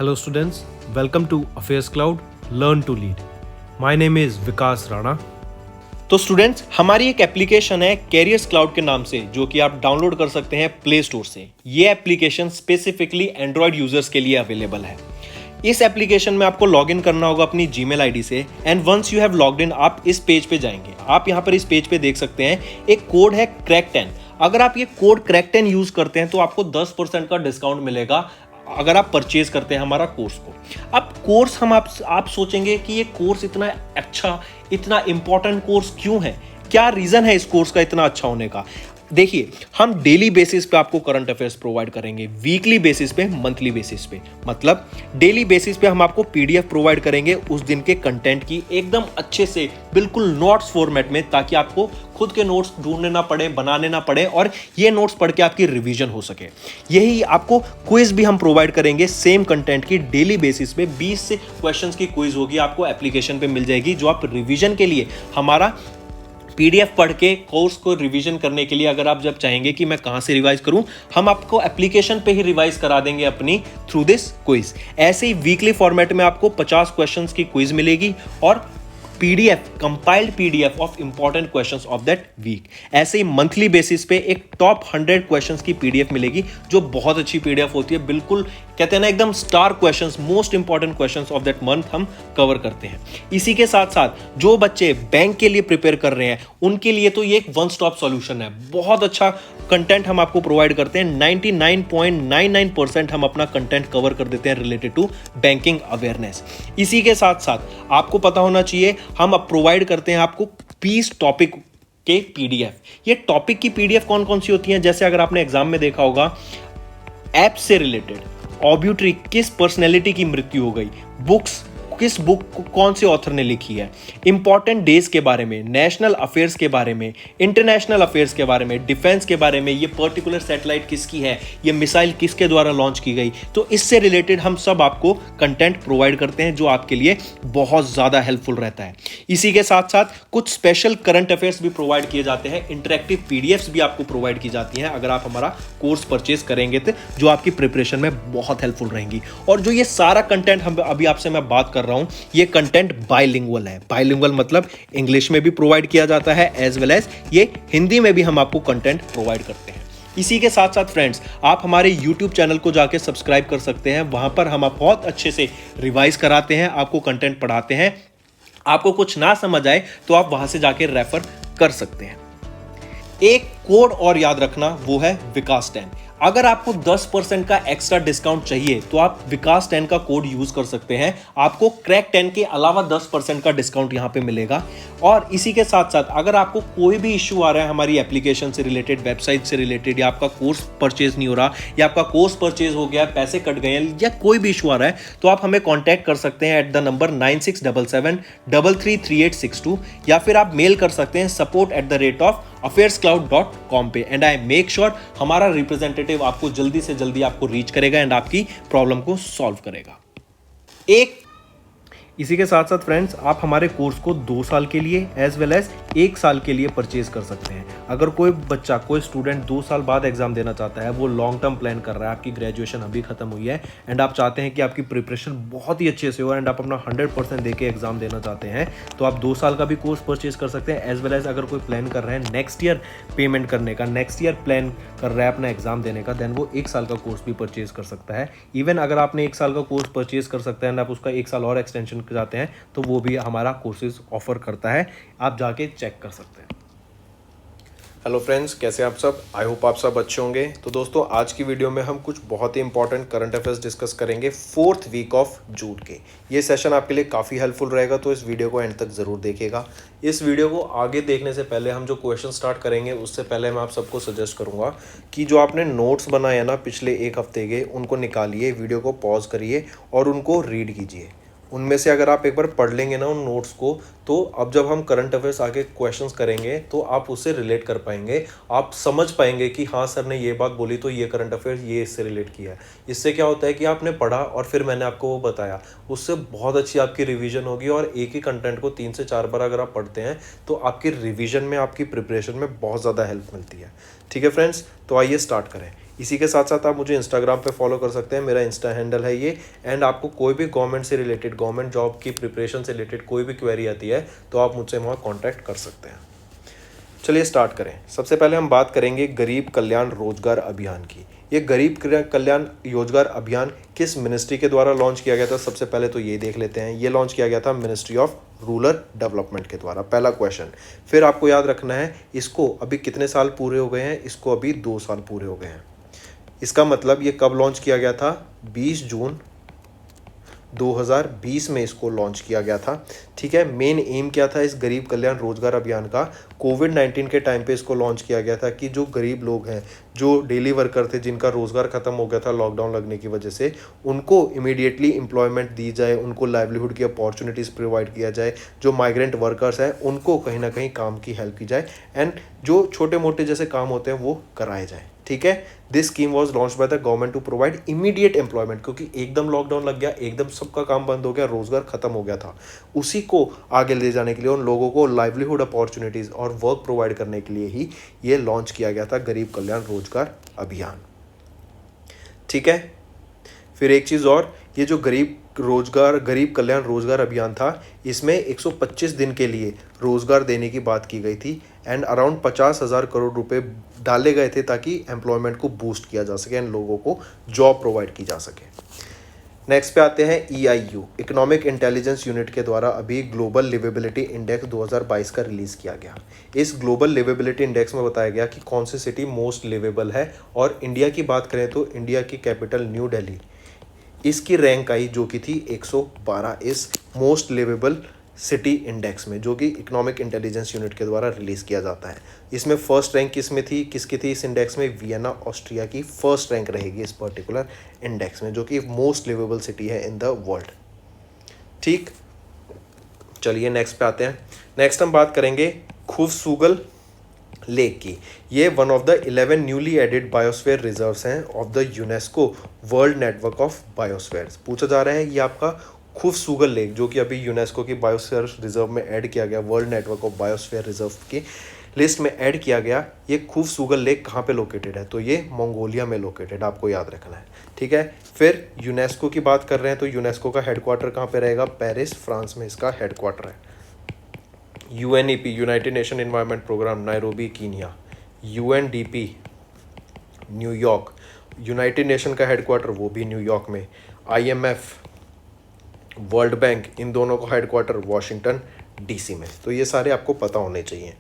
Hello students, welcome to Affairs Cloud, Learn to Lead. My name is विकास राणा. तो students, हमारी एक application है carriers cloud के नाम से, जो कि आप डाउनलोड कर सकते हैं प्ले स्टोर से. ये एप्लीकेशन स्पेसिफिकली एंड्रॉयड यूजर्स के लिए अवेलेबल है. इस एप्लीकेशन में आपको लॉगिन करना होगा अपनी जीमेल आईडी से, and once you have logged in आप इस पेज पे जाएंगे. आप यहाँ पर इस पेज पे देख सकते हैं एक कोड है क्रैक10. अगर आप ये कोड क्रैक10 यूज करते हैं तो आपको 10% का डिस्काउंट मिलेगा अगर आप परचेज करते हैं हमारा कोर्स को. अब कोर्स आप सोचेंगे कि ये कोर्स इतना अच्छा, इतना इंपॉर्टेंट कोर्स क्यों है, क्या रीजन है इस कोर्स का इतना अच्छा होने का. देखिए, हम डेली बेसिस पे आपको करंट अफेयर्स प्रोवाइड करेंगे, वीकली बेसिस पे, मंथली बेसिस पे. मतलब डेली बेसिस पे हम आपको पीडीएफ प्रोवाइड करेंगे उस दिन के कंटेंट की, एकदम अच्छे से, बिल्कुल नोट्स फॉर्मेट में, ताकि आपको खुद के नोट्स ढूंढने ना पड़े, बनाने ना पड़े, और ये नोट्स पढ़ के आपकी रिवीजन हो सके. यही आपको क्विज भी हम प्रोवाइड करेंगे सेम कंटेंट की डेली बेसिस पे. 20 से क्वेश्चंस की क्विज होगी, आपको एप्लीकेशन पे मिल जाएगी, जो आप रिवीजन के लिए हमारा पीडीएफ पढ़ के कोर्स को रिवीजन करने के लिए, अगर आप जब चाहेंगे कि मैं कहां से रिवाइज करूं, हम आपको एप्लीकेशन पे ही रिवाइज करा देंगे अपनी थ्रू दिस क्विज. ऐसे ही वीकली फॉर्मेट में आपको 50 क्वेश्चंस की क्विज मिलेगी और PDF, compiled PDF of important questions of that week. ऐसे ही मंथली बेसिस पे एक टॉप 100 क्वेश्चंस की पीडीएफ मिलेगी, जो बहुत अच्छी पीडीएफ होती है. बिल्कुल कहते हैं ना, एकदम star questions, most important questions of that month हम कवर करते हैं. इसी के साथ साथ जो बच्चे बैंक के लिए प्रिपेयर कर रहे हैं, उनके लिए तो ये एक वन स्टॉप सॉल्यूशन है. बहुत अच्छा कंटेंट हम आपको प्रोवाइड करते हैं. 99.99% हम अपना कंटेंट कवर कर देते हैं रिलेटेड टू बैंकिंग अवेयरनेस. इसी के साथ साथ आपको पता होना चाहिए, हम अब प्रोवाइड करते हैं आपको 20 टॉपिक के पीडीएफ. ये टॉपिक की पीडीएफ कौन कौन सी होती हैं, जैसे अगर आपने एग्जाम में देखा होगा, ऐप से रिलेटेड, ऑब्यूट्री, किस पर्सनैलिटी की मृत्यु हो गई, बुक्स, किस बुक को कौन से ऑथर ने लिखी है, इंपॉर्टेंट डेज के बारे में, नेशनल अफेयर्स के बारे में, इंटरनेशनल अफेयर्स के बारे में, डिफेंस के बारे में, ये पर्टिकुलर सैटेलाइट किसकी है, ये मिसाइल किसके द्वारा लॉन्च की गई. तो इससे रिलेटेड हम सब आपको कंटेंट प्रोवाइड करते हैं, जो आपके लिए बहुत ज़्यादा हेल्पफुल रहता है. इसी के साथ साथ कुछ स्पेशल करंट अफेयर्स भी प्रोवाइड किए जाते हैं. इंटरेक्टिव पीडीएफ्स भी आपको प्रोवाइड की जाती हैं अगर आप हमारा कोर्स परचेज करेंगे, तो जो आपकी प्रिपरेशन में बहुत हेल्पफुल रहेंगी. और जो ये सारा कंटेंट हम अभी आपसे मैं बात कर रहा हूं, ये कंटेंट बाइलिंगुअल है. बाइलिंगुअल मतलब इंग्लिश में भी प्रोवाइड किया जाता है, एज वेल एज ये हिंदी में भी हम आपको कंटेंट प्रोवाइड करते हैं. इसी के साथ साथ फ्रेंड्स, आप हमारे YouTube चैनल को जाके सब्सक्राइब कर सकते हैं. वहां पर हम बहुत अच्छे से रिवाइज कराते हैं, आपको कंटेंट पढ़ाते हैं. आपको कुछ ना समझ आए तो आप वहां से जाके रेफर कर सकते हैं. एक कोड और याद रखना, वो है विकास10. अगर आपको 10% का एक्स्ट्रा डिस्काउंट चाहिए तो आप विकास10 का कोड यूज कर सकते हैं. आपको क्रैक10 के अलावा 10% का डिस्काउंट यहां पे मिलेगा. और इसी के साथ साथ अगर आपको कोई भी इश्यू आ रहा है हमारी एप्लीकेशन से रिलेटेड, वेबसाइट से रिलेटेड, या आपका कोर्स परचेज नहीं हो रहा, या आपका कोर्स परचेज हो गया, पैसे कट गए हैं, या कोई भी इशू आ रहा है, तो आप हमें कॉन्टैक्ट कर सकते हैं एट द नंबर 9677333862, या फिर आप मेल कर सकते हैं support@affairscloud.com पे. एंड आई मेक श्योर हमारा रिप्रेजेंटेटिव आपको जल्दी से जल्दी आपको रीच करेगा एंड आपकी प्रॉब्लम को सॉल्व करेगा. इसी के साथ साथ फ्रेंड्स, आप हमारे कोर्स को 2 साल के लिए एज वेल एज 1 साल के लिए परचेज कर सकते हैं. अगर कोई बच्चा, कोई स्टूडेंट 2 साल बाद एग्जाम देना चाहता है, वो लॉन्ग टर्म प्लान कर रहा है, आपकी ग्रेजुएशन अभी खत्म हुई है एंड आप चाहते हैं कि आपकी प्रिपरेशन बहुत ही अच्छे से हो एंड आप अपना 100% देके एग्जाम देना चाहते हैं, तो आप 2 साल का भी कोर्स परचेज कर सकते हैं. एज वेल एज अगर कोई प्लान कर रहे हैं नेक्स्ट ईयर पेमेंट करने का, नेक्स्ट ईयर प्लान कर रहा है अपना एग्जाम देने का, देन वो 1 साल का कोर्स भी परचेज कर सकता है. इवन अगर आपने 1 साल का कोर्स परचेज कर सकते हैं एंड आप उसका 1 साल और एक्सटेंशन चाहते हैं, तो वो भी हमारा कोर्सेज ऑफर करता है. आप जाके चेक कर सकते हैं. हेलो फ्रेंड्स, कैसे आप सब? आई होप आप सब अच्छे होंगे. तो दोस्तों, आज की वीडियो में हम कुछ बहुत ही इंपॉर्टेंट करंट अफेयर्स डिस्कस करेंगे 4th वीक ऑफ जून के. ये सेशन आपके लिए काफ़ी हेल्पफुल रहेगा, तो इस वीडियो को एंड तक ज़रूर देखिएगा. इस वीडियो को आगे देखने से पहले, हम जो क्वेश्चन स्टार्ट करेंगे उससे पहले मैं आप सबको सजेस्ट करूँगा कि जो आपने नोट्स बनाए हैं ना पिछले 1 हफ्ते के, उनको निकालिए, वीडियो को पॉज करिए और उनको रीड कीजिए. उनमें से अगर आप एक बार पढ़ लेंगे ना उन नोट्स को, तो अब जब हम करंट अफेयर्स आगे क्वेश्चंस करेंगे तो आप उससे रिलेट कर पाएंगे. आप समझ पाएंगे कि हाँ सर ने ये बात बोली तो ये करंट अफेयर्स ये इससे रिलेट किया है. इससे क्या होता है कि आपने पढ़ा और फिर मैंने आपको वो बताया, उससे बहुत अच्छी आपकी रिवीजन होगी. और एक ही कंटेंट को 3 से 4 बार अगर आप पढ़ते हैं तो आपकी रिवीजन में, आपकी प्रिपरेशन में बहुत ज़्यादा हेल्प मिलती है. ठीक है फ्रेंड्स, तो आइए स्टार्ट करें. इसी के साथ साथ आप मुझे इंस्टाग्राम पे फॉलो कर सकते हैं, मेरा इंस्टा हैंडल है ये। एंड आपको कोई भी गवर्नमेंट से रिलेटेड, गवर्नमेंट जॉब की प्रिपरेशन से रिलेटेड कोई भी क्वेरी आती है तो आप मुझसे वहाँ कॉन्टैक्ट कर सकते हैं। चलिए स्टार्ट करें। सबसे पहले हम बात करेंगे गरीब कल्याण रोजगार अभियान की। ये गरीब कल्याण रोजगार अभियान किस मिनिस्ट्री के द्वारा लॉन्च किया गया था, सबसे पहले तो ये देख लेते हैं। ये लॉन्च किया गया था मिनिस्ट्री ऑफ रूरल डेवलपमेंट के द्वारा, पहला क्वेश्चन। फिर आपको याद रखना है इसको अभी कितने साल पूरे हो गए हैं, इसको अभी 2 साल पूरे हो गए हैं। इसका मतलब ये कब लॉन्च किया गया था, 20 जून 2020 में इसको लॉन्च किया गया था। ठीक है, मेन एम क्या था इस गरीब कल्याण रोजगार अभियान का, कोविड-19 के टाइम पे इसको लॉन्च किया गया था कि जो गरीब लोग हैं, जो डेली वर्कर थे, जिनका रोजगार खत्म हो गया था लॉकडाउन लगने की वजह से, उनको इमीडिएटली एम्प्लॉयमेंट दी जाए, उनको लाइवलीहुड की अपॉर्चुनिटीज़ प्रोवाइड किया जाए। जो माइग्रेंट वर्कर्स हैं उनको कहीं ना कहीं काम की हेल्प की जाए एंड जो छोटे मोटे जैसे काम होते हैं वो कराए जाए। ठीक है, this scheme was launched by the government to provide immediate employment, क्योंकि एकदम लॉकडाउन लग गया, एकदम सबका काम बंद हो गया, रोजगार खत्म हो गया था। उसी को आगे ले जाने के लिए, उन लोगों को लाइवलीहुड अपॉर्चुनिटीज़ और वर्क प्रोवाइड करने के लिए ही ये लॉन्च किया गया था गरीब कल्याण रोजगार अभियान। ठीक है, फिर एक चीज़ और, ये जो गरीब कल्याण रोजगार अभियान था, इसमें 125 दिन के लिए रोजगार देने की बात की गई थी एंड अराउंड 50,000 करोड़ रुपए डाले गए थे ताकि एम्प्लॉयमेंट को बूस्ट किया जा सके एंड लोगों को जॉब प्रोवाइड की जा सके। नेक्स्ट पे आते हैं EIU, इकोनॉमिक इंटेलिजेंस यूनिट के द्वारा अभी ग्लोबल लिवेबिलिटी इंडेक्स 2022 का रिलीज़ किया गया। इस ग्लोबल लिवेबिलिटी इंडेक्स में बताया गया कि कौन सी सिटी मोस्ट लिवेबल है, और इंडिया की बात करें तो इंडिया की कैपिटल न्यू दिल्ली, इसकी रैंक आई जो कि थी 112 इस मोस्ट लिवेबल सिटी इंडेक्स में, जो कि इकोनॉमिक इंटेलिजेंस यूनिट के द्वारा रिलीज़ किया जाता है। इसमें फर्स्ट रैंक किसकी थी इस इंडेक्स में, वियना ऑस्ट्रिया की फर्स्ट रैंक रहेगी इस पर्टिकुलर इंडेक्स में, जो कि मोस्ट लिवेबल सिटी है इन द वर्ल्ड। ठीक, चलिए नेक्स्ट पे आते हैं। नेक्स्ट हम बात करेंगे खूबसूगल लेक की। ये one of the 11 newly added biosphere reserves हैं of the UNESCO world network of biospheres. पूछा जा रहा है ये आपका खूबसूगल लेक, जो कि अभी यूनेस्को की बायोस्फीयर रिजर्व में ऐड किया गया, world network of biosphere reserve की लिस्ट में ऐड किया गया। ये खूबसूगल लेक कहाँ पे लोकेटेड है, तो ये मंगोलिया में लोकेटेड, आपको याद रखना है। ठीक है, फिर यूनेस्को की बात कर रहे हैं तो यूनेस्को का हेडक्वार्टर कहाँ पे रहेगा, पेरिस फ्रांस में इसका हेडक्वार्टर है। UNEP, united nation environment programme, Nairobi Kenya. UNDP New York, united nation का हेडक्वार्टर वो भी न्यूयॉर्क में। IMF, वर्ल्ड बैंक, इन दोनों का हेडक्वार्टर वॉशिंगटन DC में। तो ये सारे आपको पता होने चाहिए।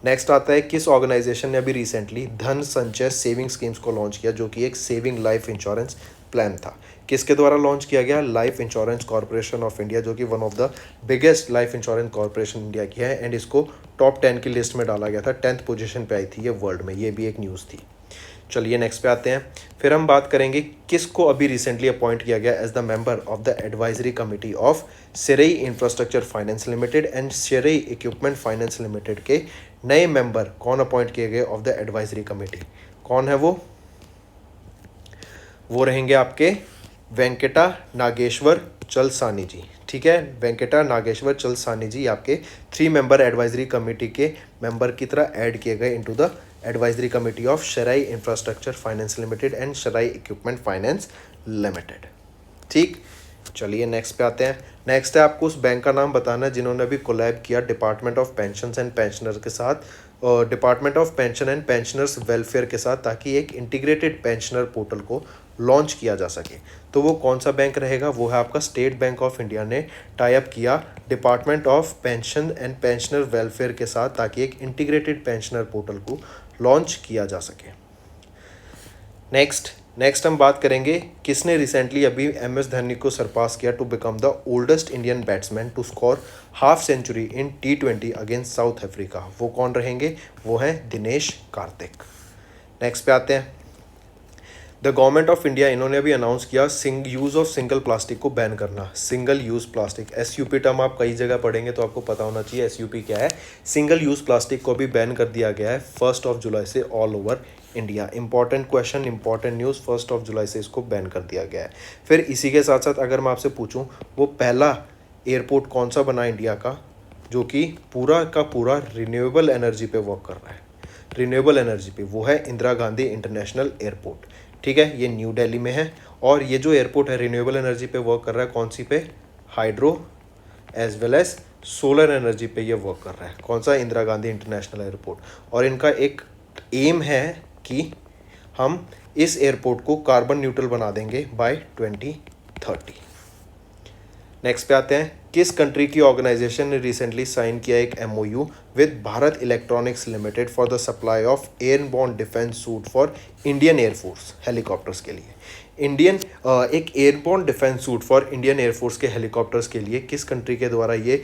नेक्स्ट आता है किस ऑर्गेनाइजेशन ने अभी रिसेंटली धन संचय सेविंग स्कीम्स को लॉन्च किया, जो कि एक सेविंग लाइफ इंश्योरेंस प्लान था। किसके द्वारा लॉन्च किया गया, life insurance corporation of India, जो कि one of the biggest life insurance corporation India की है एंड इसको टॉप 10 की लिस्ट में डाला गया था, 10th पोजीशन पे आई थी ये वर्ल्ड में, ये भी एक न्यूज़ थी। चलिए नेक्स्ट पे आते हैं। फिर हम बात करेंगे किसको अभी रिसेंटली अपॉइंट किया गया as the member of the advisory committee of Srei infrastructure finance limited and Srei equipment finance limited के नए मेंबर कौन अपॉइंट किए गए ऑफ द एडवाइजरी कमिटी, कौन है वो रहेंगे आपके वेंकटा नागेश्वर चलसानी जी। ठीक है, वेंकटा नागेश्वर चलसानी जी आपके 3 मेंबर एडवाइजरी कमेटी के मेंबर की तरह ऐड किए गए into the advisory committee of Srei infrastructure finance limited and Srei equipment finance limited. ठीक, चलिए नेक्स्ट पे आते हैं। नेक्स्ट है आपको उस बैंक का नाम बताना है जिन्होंने अभी कोलैब किया department of pensions and pensioners के साथ, department of pension and pensioners welfare के साथ, ताकि एक इंटीग्रेटेड पेंशनर पोर्टल को लॉन्च किया जा सके। तो वो कौन सा बैंक रहेगा, वो है आपका स्टेट बैंक ऑफ इंडिया ने टाई अप किया department of pension and pensioner welfare के साथ, ताकि एक इंटीग्रेटेड पेंशनर पोर्टल को लॉन्च किया जा सके। नेक्स्ट हम बात करेंगे किसने रिसेंटली अभी MS धोनी को सरपास किया to become the oldest Indian batsman to score half century in T20 against South Africa. वो कौन रहेंगे, वो हैं दिनेश कार्तिक। नेक्स्ट पे आते हैं। द गवर्नमेंट ऑफ इंडिया, इन्होंने अभी अनाउंस किया यूज़ ऑफ सिंगल प्लास्टिक को बैन करना। Single use plastic, SUP term आप कई जगह पढ़ेंगे तो आपको पता होना चाहिए SUP क्या है। सिंगल यूज़ प्लास्टिक को भी बैन कर दिया गया है 1 जुलाई से all over India. Important question, important news, 1 जुलाई से इसको बैन कर दिया गया है। फिर इसी के साथ साथ अगर मैं आपसे पूछूं वो पहला एयरपोर्ट कौन सा बना इंडिया का जो कि पूरा का पूरा रिन्यूएबल एनर्जी पे वर्क कर रहा है, रिन्यूएबल एनर्जी पे, वो है इंदिरा गांधी इंटरनेशनल एयरपोर्ट। ठीक है, ये न्यू दिल्ली में है। और ये जो एयरपोर्ट है रिन्यूएबल एनर्जी पे वर्क कर रहा है, कौन सी पे, hydro as well as solar energy पे ये वर्क कर रहा है। कौन सा, इंदिरा गांधी इंटरनेशनल एयरपोर्ट। और इनका एक एम है कि हम इस एयरपोर्ट को कार्बन न्यूट्रल बना देंगे बाय 2030। नेक्स्ट पे आते हैं, किस कंट्री की ऑर्गेनाइजेशन ने रिसेंटली साइन किया एक MOU with Bharat electronics limited for the supply of airborne defence suit for Indian air force helicopters के लिए। एक airborne defence suit for Indian air force के हेलीकॉप्टर्स के लिए किस कंट्री के द्वारा ये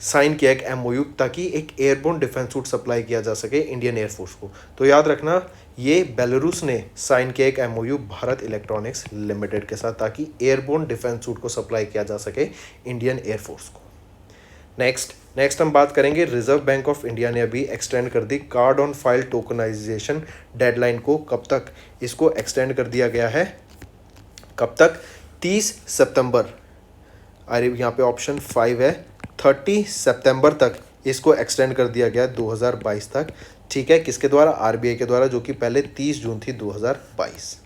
साइन किया एक एमओयू, ताकि एक एयरबोर्न डिफेंस सूट सप्लाई किया जा सके इंडियन एयरफोर्स को। तो याद रखना, ये बेलारूस ने साइन किया एक एमओयू भारत इलेक्ट्रॉनिक्स लिमिटेड के साथ, ताकि एयरबोर्न डिफेंस सूट को सप्लाई किया जा सके इंडियन एयरफोर्स को। नेक्स्ट हम बात करेंगे, रिजर्व बैंक ऑफ इंडिया ने अभी एक्सटेंड कर दी card on file tokenization deadline को। कब तक इसको एक्सटेंड कर दिया गया है, कब तक, 30 सितंबर। अरे यहाँ पे ऑप्शन 5 है, 30 सितंबर तक इसको एक्सटेंड कर दिया गया 2022 तक। ठीक है, किसके द्वारा, आरबीआई के द्वारा, जो कि पहले 30 जून थी 2022।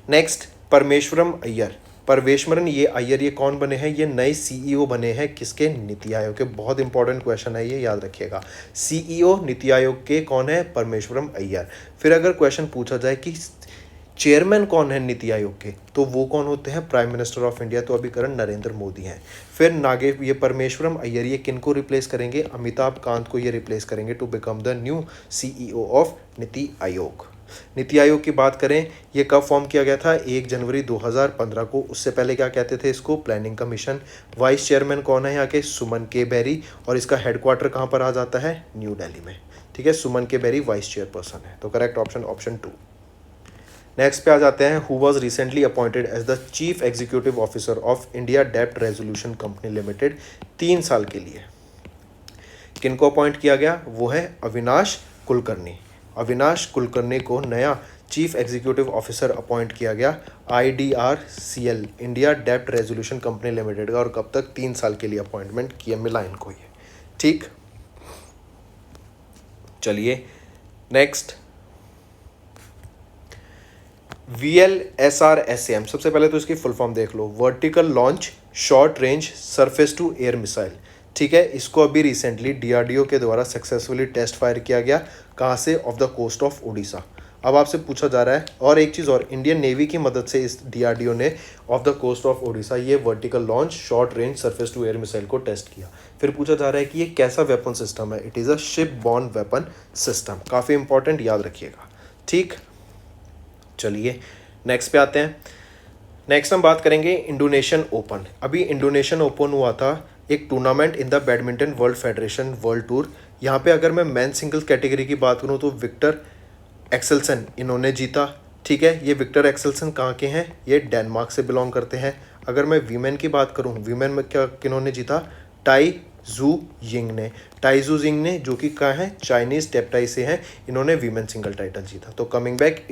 नेक्स्ट, परमेश्वरम अय्यर। परमेश्वरन ये अय्यर ये कौन बने हैं, ये नए सीईओ बने हैं किसके, नीति आयोग के। बहुत इंपॉर्टेंट क्वेश्चन है ये, याद रखिएगा। सीईओ नीति आयोग के कौन है, परमेश्वरम अय्यर। फिर अगर क्वेश्चन पूछा जाए कि चेयरमैन कौन है नीति आयोग के, तो वो कौन होते हैं, प्राइम मिनिस्टर ऑफ इंडिया। तो अभी करंट नरेंद्र मोदी हैं। फिर ये परमेश्वरम अय्यर ये किन को रिप्लेस करेंगे, अमिताभ कांत को ये रिप्लेस करेंगे to become the new CEO of NITI Aayog. NITI Aayog की बात करें, ये कब फॉर्म किया गया था, 1 जनवरी 2015 को। उससे पहले क्या कहते थे इसको, प्लानिंग कमीशन। वाइस चेयरमैन कौन है यहाँ के, सुमन के बेरी। और इसका हेडक्वार्टर कहाँ पर आ जाता है, न्यू दिल्ली में। ठीक है, सुमन के बेरी वाइस चेयरपर्सन है। तो करेक्ट ऑप्शन 2। नेक्स्ट पे आ जाते हैं, who was recently appointed as the chief executive officer of India डेब्ट रेजोल्यूशन कंपनी लिमिटेड 3 साल के लिए। किनको अपॉइंट किया गया, वो है अविनाश कुलकर्णी। अविनाश कुलकर्णी को नया चीफ एग्जीक्यूटिव ऑफिसर अपॉइंट किया गया IDRCL इंडिया डेब्ट रेजोल्यूशन कंपनी लिमिटेड का। और कब तक, 3 साल के लिए अपॉइंटमेंट किया, मिला इनको ये। ठीक, चलिए नेक्स्ट, VLSRSAM। सबसे पहले तो इसकी फुल फॉर्म देख लो, vertical launch short range surface to air missile. ठीक है, इसको अभी रिसेंटली DRDO के द्वारा सक्सेसफुली टेस्ट फायर किया गया। कहाँ से, off the coast of Orissa. अब आपसे पूछा जा रहा है, और एक चीज़ और, इंडियन नेवी की मदद से इस DRDO ने off the coast of Orissa ये vertical launch short range surface to air missile को टेस्ट किया। फिर पूछा जा रहा है कि ये कैसा वेपन सिस्टम है, it is a ship borne weapon system. काफ़ी इंपॉर्टेंट, याद रखिएगा। ठीक, चलिए नेक्स्ट पे आते हैं। नेक्स्ट हम बात करेंगे इंडोनेशियन ओपन। अभी इंडोनेशियन ओपन हुआ था, एक tournament in the badminton world federation world tour. यहाँ पे अगर मैं मेन सिंगल्स कैटेगरी की बात करूँ तो विक्टर एक्सेल्सन इन्होंने जीता। ठीक है, ये विक्टर एक्सेल्सन कहाँ के हैं, ये डेनमार्क से बिलोंग करते हैं। अगर मैं वीमेन की बात करूँ, वीमेन में क्या किन्होंने जीता, टाई जू यिंग ने, जो कि कहाँ है, चाइनीज़ टेप्टाई से हैं। इन्होंने वीमेन सिंगल टाइटल जीता। तो कमिंग बैक,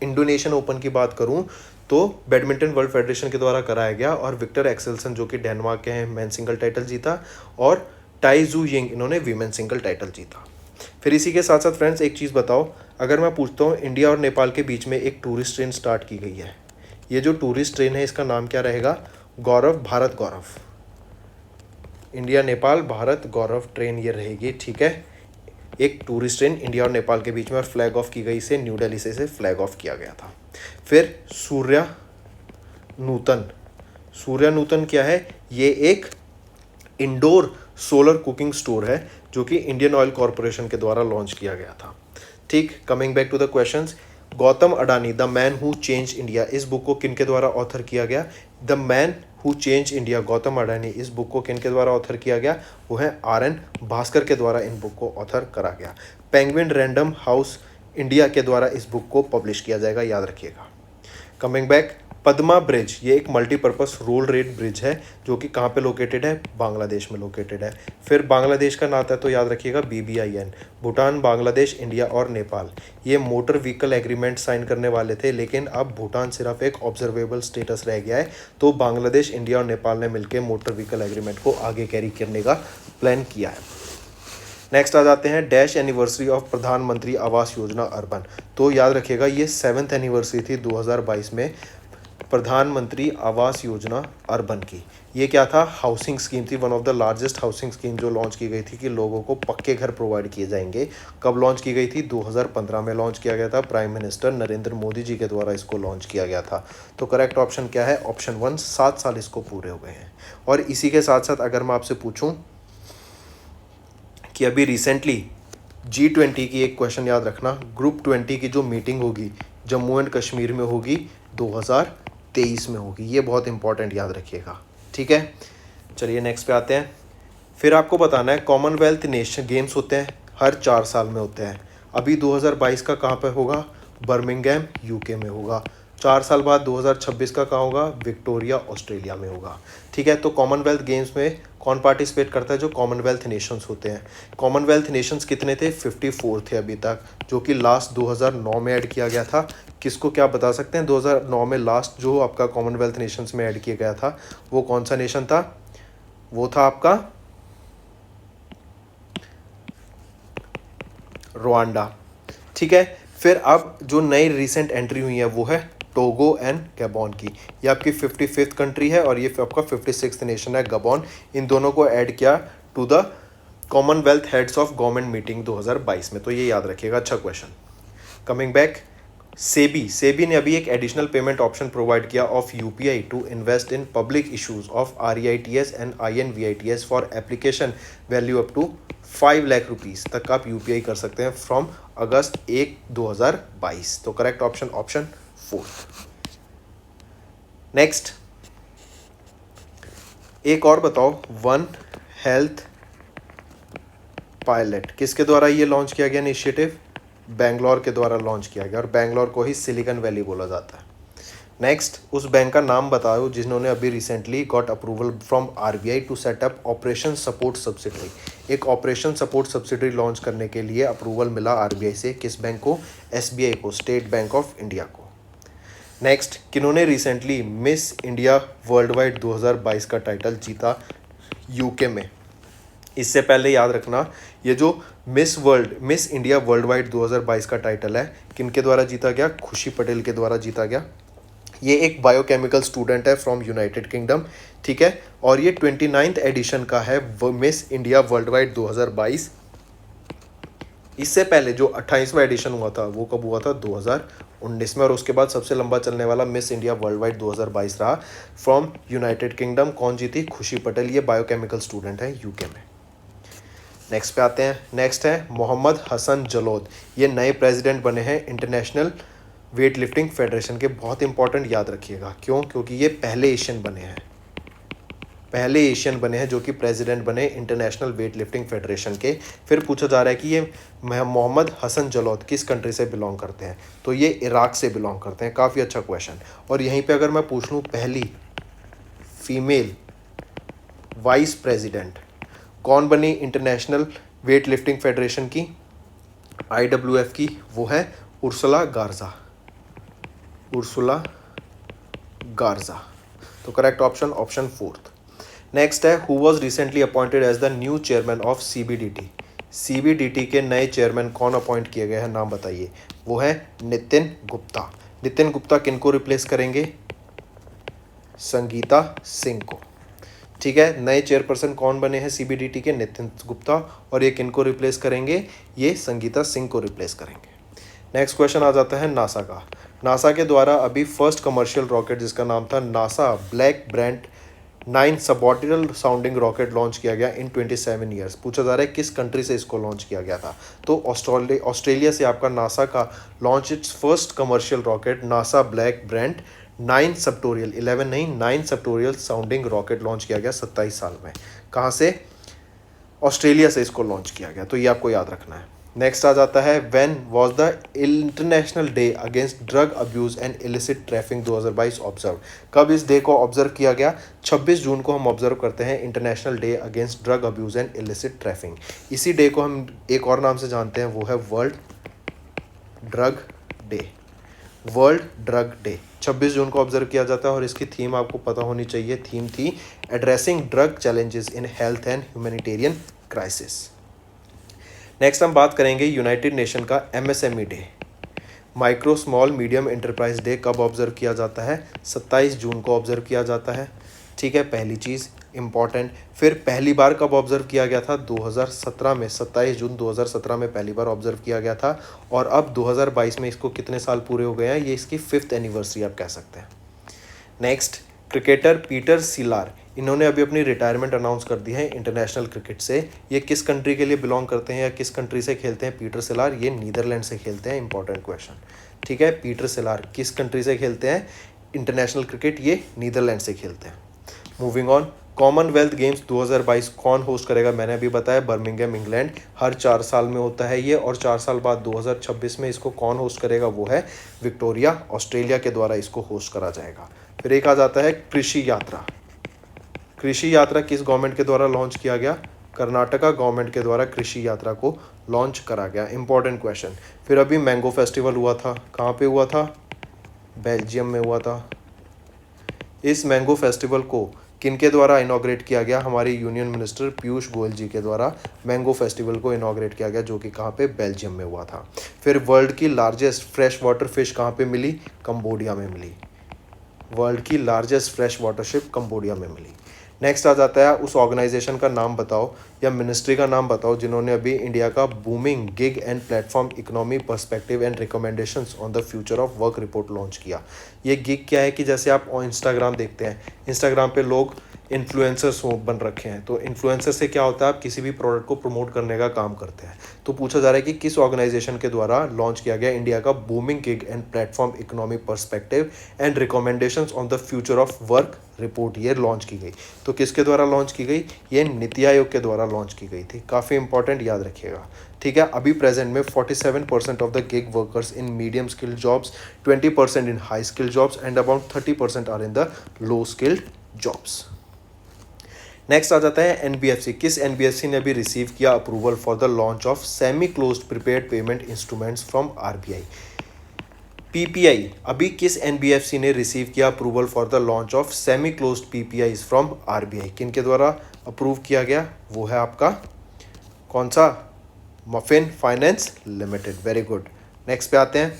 इंडोनेशियन ओपन की बात करूँ तो बैडमिंटन वर्ल्ड फेडरेशन के द्वारा कराया गया, और विक्टर एक्सेल्सन जो कि डेनमार्क के हैं मेन सिंगल टाइटल जीता, और टाई जू यिंग इन्होंने वीमेन सिंगल टाइटल जीता। फिर इसी के साथ साथ फ्रेंड्स एक चीज़ बताओ, अगर मैं पूछता हूँ इंडिया और नेपाल के बीच में एक टूरिस्ट ट्रेन स्टार्ट की गई है, ये जो टूरिस्ट ट्रेन है इसका नाम क्या रहेगा, भारत गौरव। इंडिया नेपाल भारत गौरव ट्रेन ये रहेगी। ठीक है, एक टूरिस्ट ट्रेन इंडिया और नेपाल के बीच में, और फ्लैग ऑफ की गई, इसे न्यू दिल्ली से इसे फ्लैग ऑफ किया गया था। फिर सूर्या नूतन क्या है, ये एक इंडोर सोलर कुकिंग स्टोर है जो कि इंडियन ऑयल कॉरपोरेशन के द्वारा लॉन्च किया गया था। ठीक, coming back to the questions, Gautam Adani the man who change India, इस बुक को किन के द्वारा ऑथर किया गया, the man who change India, Gautam Adani, इस बुक को किन के द्वारा ऑथर किया गया, वो है RN भास्कर के द्वारा इन बुक को ऑथर करा गया। पेंगुइन रैंडम हाउस इंडिया के द्वारा इस बुक को पब्लिश किया जाएगा, याद रखिएगा। कमिंग बैक, पद्मा ब्रिज ये एक मल्टीपर्पस रोल रेड ब्रिज है जो कि कहाँ पे लोकेटेड है, बांग्लादेश में लोकेटेड है। फिर बांग्लादेश का नाता है तो याद रखिएगा BBIN। भूटान, बांग्लादेश, इंडिया और नेपाल ये मोटर व्हीकल एग्रीमेंट साइन करने वाले थे, लेकिन अब भूटान सिर्फ एक ऑब्जर्वेबल स्टेटस रह गया है। तो बांग्लादेश, इंडिया और नेपाल ने मिलकर मोटर व्हीकल एग्रीमेंट को आगे कैरी करने का प्लान किया है। नेक्स्ट आ जाते हैं डैश एनिवर्सरी ऑफ प्रधानमंत्री आवास योजना अर्बन। तो याद रखिएगा ये 7th एनिवर्सरी थी 2022 में प्रधानमंत्री आवास योजना अर्बन की। ये क्या था, हाउसिंग स्कीम थी, one of the largest housing scheme जो लॉन्च की गई थी कि लोगों को पक्के घर प्रोवाइड किए जाएंगे। कब लॉन्च की गई थी, 2015 में लॉन्च किया गया था। प्राइम मिनिस्टर नरेंद्र मोदी जी के द्वारा इसको लॉन्च किया गया था। तो करेक्ट ऑप्शन क्या है, ऑप्शन 1, 7 साल इसको पूरे हो गए हैं। और इसी के साथ साथ अगर मैं आपसे पूछूं कि अभी रिसेंटली G20 की एक क्वेश्चन याद रखना, ग्रुप 20 की जो मीटिंग होगी जम्मू एंड कश्मीर में होगी 2023 में होगी। ये बहुत इंपॉर्टेंट याद रखिएगा, ठीक है। चलिए नेक्स्ट पे आते हैं। फिर आपको बताना है कॉमनवेल्थ नेशन गेम्स होते हैं हर 4 साल में होते हैं। अभी 2022 का कहाँ पे होगा, बर्मिंघम यूके में होगा। 4 साल बाद 2026 का कहाँ होगा, विक्टोरिया ऑस्ट्रेलिया में होगा, ठीक है। तो कॉमनवेल्थ गेम्स में कौन पार्टिसिपेट करता है, जो कॉमनवेल्थ नेशंस होते हैं। कॉमनवेल्थ नेशंस कितने थे, 54 थे अभी तक, जो कि लास्ट 2009 में ऐड किया गया था। किसको क्या बता सकते हैं, 2009 में लास्ट जो आपका कॉमनवेल्थ नेशंस में ऐड किया गया था वो कौन सा नेशन था, वो था आपका रुआंडा, ठीक है। फिर अब जो नई रिसेंट एंट्री हुई है वो है टोगो एंड गैबोन की। ये आपकी 55th कंट्री है और ये आपका 56th नेशन है गबॉन। इन दोनों को ऐड किया to the Commonwealth heads of government meeting 2022 में। तो ये याद रखिएगा, अच्छा क्वेश्चन। कमिंग बैक, सेबी ने अभी एक एडिशनल पेमेंट ऑप्शन प्रोवाइड किया of UPI to invest in public issues of REITs and INVITs for application value up to 5 lakh rupees तक आप यूपीआई कर सकते हैं फ्रॉम अगस्त 1, 2022। तो करेक्ट ऑप्शन ऑप्शन 4। नेक्स्ट एक और बताओ, वन हेल्थ पायलट किसके द्वारा ये लॉन्च किया गया इनिशिएटिव, बेंगलोर के द्वारा लॉन्च किया गया और बेंगलोर को ही सिलिकॉन वैली बोला जाता है। नेक्स्ट उस बैंक का नाम बताओ जिन्होंने अभी recently got approval from RBI to set up operation support subsidiary. एक ऑपरेशन सपोर्ट सब्सिडरी लॉन्च करने के लिए अप्रूवल मिला RBI से, किस बैंक को, SBI को, स्टेट बैंक ऑफ इंडिया को। नेक्स्ट किन्होंने recently Miss India Worldwide 2022 का टाइटल जीता यूके में। इससे पहले याद रखना ये जो मिस इंडिया वर्ल्ड वाइड 2022 का टाइटल है किनके द्वारा जीता गया, खुशी पटेल के द्वारा जीता गया। ये एक बायोकेमिकल स्टूडेंट है फ्रॉम यूनाइटेड किंगडम, ठीक है। और ये 29th एडिशन का है मिस इंडिया वर्ल्ड वाइड 2022। इससे पहले जो 28वां एडिशन हुआ था वो कब हुआ था, 2019 में। और उसके बाद सबसे लंबा चलने वाला मिस इंडिया वर्ल्ड वाइड 2022 रहा फ्रॉम यूनाइटेड किंगडम। कौन जीती, खुशी पटेल। ये बायोकेमिकल स्टूडेंट है यूके में। नेक्स्ट पे आते हैं। नेक्स्ट है मोहम्मद हसन जलोद। ये नए प्रेसिडेंट बने हैं इंटरनेशनल वेट लिफ्टिंग फेडरेशन के। बहुत इंपॉर्टेंट याद रखिएगा, क्यों, क्योंकि ये पहले एशियन बने हैं जो कि प्रेसिडेंट बने इंटरनेशनल वेट लिफ्टिंग फेडरेशन के। फिर पूछा जा रहा है कि ये मोहम्मद हसन जलोद किस कंट्री से बिलोंग करते हैं, तो ये इराक से बिलोंग करते हैं। काफ़ी अच्छा क्वेश्चन। और यहीं पे अगर मैं पूछ लूँ पहली फीमेल वाइस प्रेसिडेंट कौन बनी इंटरनेशनल वेट लिफ्टिंग फेडरेशन की, IWF की, वो है उर्सुला गार्जा। तो करेक्ट ऑप्शन ऑप्शन 4। नेक्स्ट है who was recently appointed as the new chairman of CBDT के नए चेयरमैन कौन अपॉइंट किए गए हैं, नाम बताइए। वो है नितिन गुप्ता किनको रिप्लेस करेंगे, संगीता सिंह को, ठीक है। नए चेयरपर्सन कौन बने हैं CBDT के, नितिन गुप्ता। और ये किनको रिप्लेस करेंगे, ये संगीता सिंह को रिप्लेस करेंगे। नेक्स्ट क्वेश्चन आ जाता है नासा का। नासा के द्वारा अभी फर्स्ट कमर्शियल रॉकेट जिसका नाम था NASA black brand 9 suborbital sounding rocket launch किया गया इन 27 ईयर्स। पूछा जा रहा है किस कंट्री से इसको लॉन्च किया गया था, तो ऑस्ट्रेलिया से आपका नासा का launch its first commercial rocket NASA black brand 9 सबटोरियल 11 नहीं 9 सबटोरियल साउंडिंग रॉकेट लॉन्च किया गया 27 साल में। कहाँ से, ऑस्ट्रेलिया से इसको लॉन्च किया गया, तो ये आपको याद रखना है। नेक्स्ट आ जाता है when was the international day against drug abuse and illicit trafficking 2022 observe. कब इस डे को ऑब्जर्व किया गया, 26 जून को हम ऑब्जर्व करते हैं international day against drug abuse and illicit trafficking. इसी डे को हम एक और नाम से जानते हैं, वो है वर्ल्ड ड्रग डे। 26 जून को ऑब्जर्व किया जाता है और इसकी थीम आपको पता होनी चाहिए। थीम थी addressing drug challenges in health and humanitarian crisis. Next हम बात करेंगे यूनाइटेड नेशन का MSME day, micro small medium enterprise day कब ऑब्जर्व किया जाता है? 27 जून को ऑब्जर्व किया जाता है। ठीक है, पहली चीज़ इम्पॉर्टेंट। फिर पहली बार कब ऑब्जर्व किया गया था? 2017 में, 27 जून 2017 में पहली बार ऑब्जर्व किया गया था। और अब 2022 में इसको कितने साल पूरे हो गए हैं? ये इसकी 5th एनिवर्सरी आप कह सकते हैं। नेक्स्ट, क्रिकेटर पीटर सिलार, इन्होंने अभी अपनी रिटायरमेंट अनाउंस कर दी है इंटरनेशनल क्रिकेट से। ये किस कंट्री के लिए बिलोंग करते हैं या किस कंट्री से खेलते हैं पीटर सिलार? ये नीदरलैंड से खेलते हैं। Important question. ठीक है, पीटर सिलार किस कंट्री से खेलते हैं इंटरनेशनल क्रिकेट? ये नीदरलैंड से खेलते हैं। मूविंग ऑन, कॉमनवेल्थ गेम्स 2022 कौन होस्ट करेगा? मैंने अभी बताया, बर्मिंघम इंग्लैंड। हर 4 साल में होता है ये, और 4 साल बाद 2026 में इसको कौन होस्ट करेगा? वो है विक्टोरिया, ऑस्ट्रेलिया के द्वारा इसको होस्ट करा जाएगा। फिर एक आ जाता है कृषि यात्रा। कृषि यात्रा किस गवर्नमेंट के द्वारा लॉन्च किया गया? कर्नाटका गवर्नमेंट के द्वारा कृषि यात्रा को लॉन्च करा गया। Important question. फिर अभी मैंगो फेस्टिवल हुआ था, कहाँ पे हुआ था? बेल्जियम में हुआ था। इस मैंगो फेस्टिवल को किनके द्वारा इनॉग्रेट किया गया? हमारे यूनियन मिनिस्टर पीयूष गोयल जी के द्वारा मैंगो फेस्टिवल को इनॉग्रेट किया गया, जो कि कहाँ पे? बेल्जियम में हुआ था। फिर वर्ल्ड की लार्जेस्ट फ्रेश वाटर फिश कहाँ पे मिली? कंबोडिया में मिली। वर्ल्ड की largest fresh water ship Cambodia में मिली। नेक्स्ट आ जाता है, उस ऑर्गेनाइजेशन का नाम बताओ या मिनिस्ट्री का नाम बताओ जिन्होंने अभी इंडिया का booming gig and platform economy perspective and recommendations on the future of work report launch किया। ये गिग क्या है कि जैसे आप इंस्टाग्राम देखते हैं, इंस्टाग्राम पे लोग इन्फ्लुएंसर्स बन रखे हैं। तो इन्फ्लुएंसर से क्या होता है? आप किसी भी प्रोडक्ट को प्रमोट करने का काम करते हैं। तो पूछा जा रहा है कि किस ऑर्गेनाइजेशन के द्वारा लॉन्च किया गया इंडिया का booming gig and platform economy perspective and recommendations on the future of work report, ये लॉन्च की गई। तो किसके द्वारा लॉन्च की गई? ये नीति आयोग के द्वारा लॉन्च की गई थी। काफ़ी इंपॉर्टेंट, याद रखिएगा। ठीक है, अभी प्रेजेंट में 47% of the gig workers in medium skilled jobs, 20% in high skilled jobs and about 30% are in the low skilled jobs. Next आ जाता है NBFC। किस NBFC ने अभी रिसीव किया approval for the launch of semi closed prepaid payment instruments from RBI? PPI अभी किस NBFC ने रिसीव किया approval for the launch of semi closed PPIs from RBI? किन के द्वारा अप्रूव किया गया? वो है आपका कौन सा? Muffin finance limited. Very good. Next पे आते हैं,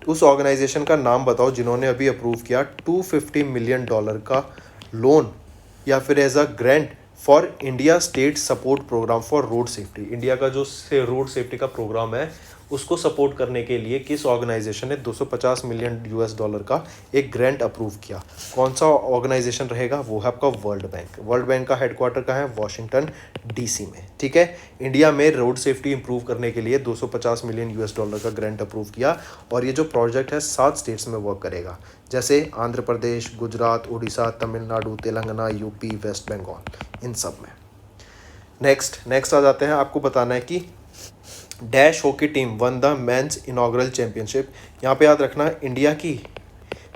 उस ऑर्गेनाइजेशन का नाम बताओ जिन्होंने अभी अप्रूव किया $250 मिलियन का लोन या फिर as a grant for India state support programme for road safety. India का जो रोड सेफ्टी का प्रोग्राम है उसको सपोर्ट करने के लिए किस ऑर्गेनाइजेशन ने $250 मिलियन का एक ग्रांट अप्रूव किया? कौन सा ऑर्गेनाइजेशन रहेगा? वो है आपका वर्ल्ड बैंक। वर्ल्ड बैंक का हेडक्वार्टर कहाँ है? वॉशिंगटन DC में। ठीक है, इंडिया में रोड सेफ्टी इंप्रूव करने के लिए $250 मिलियन का ग्रांट अप्रूव किया। और ये जो प्रोजेक्ट है 7 स्टेट्स में वर्क करेगा, जैसे आंध्र प्रदेश, गुजरात, उड़ीसा, तमिलनाडु, तेलंगाना, यूपी, वेस्ट बंगाल, इन सब में। नेक्स्ट आ जाते हैं, आपको बताना है कि dash hockey team won the men's inaugural championship. यहाँ पे याद रखना, इंडिया की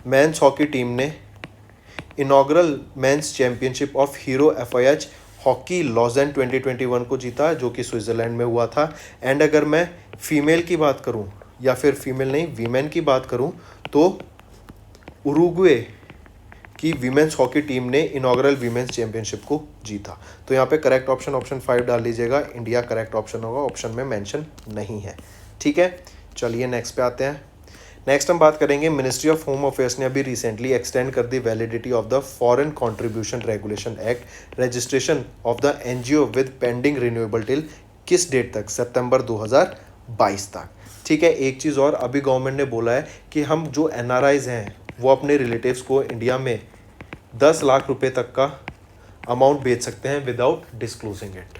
मेंस हॉकी टीम ने inaugural men's championship of Hero FIH hockey Lausanne 2021 को जीता, जो कि स्विट्ज़रलैंड में हुआ था। एंड अगर मैं फीमेल की बात करूँ, या फिर फीमेल नहीं, वीमेन की बात करूँ, तो उरुग्वे कि वीमेंस हॉकी टीम ने इनॉग्रल वीमेंस चैंपियनशिप को जीता। तो यहाँ पे करेक्ट ऑप्शन 5 डाल लीजिएगा, इंडिया करेक्ट ऑप्शन होगा, ऑप्शन में मेंशन नहीं है। ठीक है, चलिए नेक्स्ट पे आते हैं। नेक्स्ट हम बात करेंगे, मिनिस्ट्री ऑफ होम अफेयर्स ने अभी रिसेंटली एक्सटेंड कर दी validity of the foreign contribution regulation act registration of the NGO with pending renewable till किस डेट तक? सितंबर 2022 तक। ठीक है, एक चीज़ और, अभी गवर्नमेंट ने बोला है कि हम जो NRIs हैं वो अपने रिलेटिव्स को इंडिया में 10 लाख रुपए तक का अमाउंट बेच सकते हैं without disclosing it.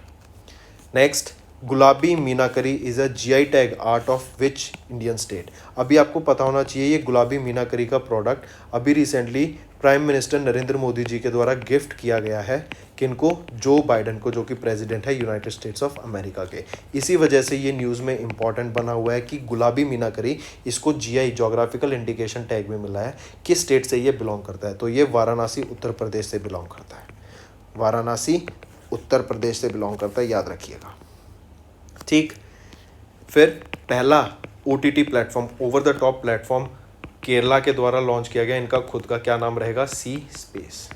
Next, Gulabi Meenakari is a GI tag art of which Indian state? अभी आपको पता होना चाहिए, ये गुलाबी मीनाकरी का प्रोडक्ट अभी recently prime minister Narendra Modi ji के द्वारा गिफ्ट किया गया है। किनको? जो बाइडन को, जो कि प्रेसिडेंट है यूनाइटेड स्टेट्स ऑफ अमेरिका के। इसी वजह से ये न्यूज़ में इंपॉर्टेंट बना हुआ है कि गुलाबी मीनाकरी, इसको GI जोग्राफिकल इंडिकेशन टैग में मिला है। किस स्टेट से ये बिलोंग करता है? तो ये वाराणसी उत्तर प्रदेश से बिलोंग करता है। वाराणसी उत्तर प्रदेश से बिलोंग करता है, याद रखिएगा। ठीक, फिर पहला OTT platform, over the top platform, Kerala के द्वारा लॉन्च किया गया। इनका खुद का क्या नाम रहेगा? सी स्पेस।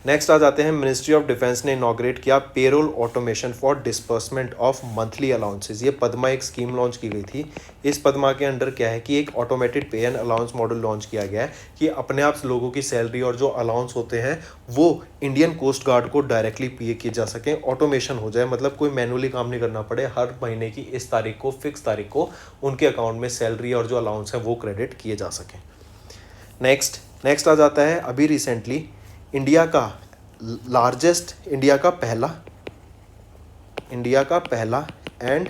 नेक्स्ट आ जाते हैं, मिनिस्ट्री ऑफ डिफेंस ने इनॉग्रेट किया payroll automation for disbursement of monthly allowances. ये पद्मा एक स्कीम लॉन्च की गई थी। इस पद्मा के अंडर क्या है कि एक ऑटोमेटेड पे एंड अलाउंस मॉडल लॉन्च किया गया है कि अपने आप लोगों की सैलरी और जो अलाउंस होते हैं वो इंडियन कोस्ट गार्ड को डायरेक्टली पे किए जा सकें, ऑटोमेशन हो जाए, मतलब कोई मैनुअली काम नहीं करना पड़े। हर महीने की इस तारीख को, फिक्स तारीख को उनके अकाउंट में सैलरी और जो अलाउंस है वो क्रेडिट किए जा सकें। नेक्स्ट आ जाता है, अभी रिसेंटली इंडिया का पहला and